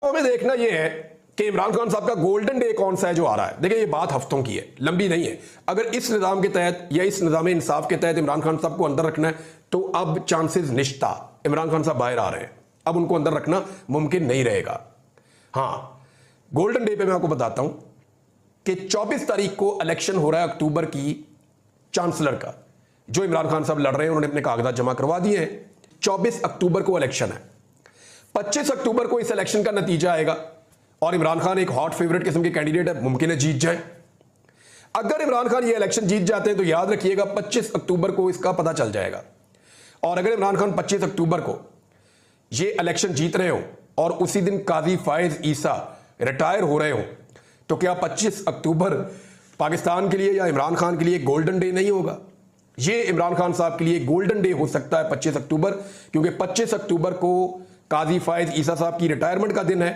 हमें देखना यह है कि इमरान खान साहब का गोल्डन डे कौन सा है जो आ रहा है। देखिए ये बात हफ्तों की है, लंबी नहीं है। अगर इस निज़ाम के तहत या इस निज़ाम इंसाफ के तहत इमरान खान साहब को अंदर रखना है तो अब चांसेस निश्ता इमरान खान साहब बाहर आ रहे हैं, अब उनको अंदर रखना मुमकिन नहीं रहेगा। हाँ, गोल्डन डे पे मैं आपको बताता हूं कि 24 तारीख को इलेक्शन हो रहा है अक्टूबर की चांसलर का, जो इमरान खान साहब लड़ रहे हैं, उन्होंने अपने कागजात जमा करवा दिए हैं। 24 अक्टूबर को इलेक्शन है। 25 अक्टूबर को इस इलेक्शन का नतीजा आएगा और इमरान खान एक हॉट फेवरेट किस्म के कैंडिडेट है, मुमकिन है जीत जाए। अगर इमरान खान ये इलेक्शन जीत जाते हैं तो याद रखिएगा 25 अक्टूबर को इसका पता चल जाएगा। और अगर इमरान खान 25 अक्टूबर को ये इलेक्शन जीत रहे हो और उसी दिन काजी फायज ईसा रिटायर हो रहे हो तो क्या 25 अक्टूबर पाकिस्तान के लिए या इमरान खान के लिए गोल्डन डे नहीं होगा? ये इमरान खान साहब के लिए गोल्डन डे हो सकता है 25 अक्टूबर, क्योंकि 25 अक्टूबर को काजी फायज ईसा साहब की रिटायरमेंट का दिन है।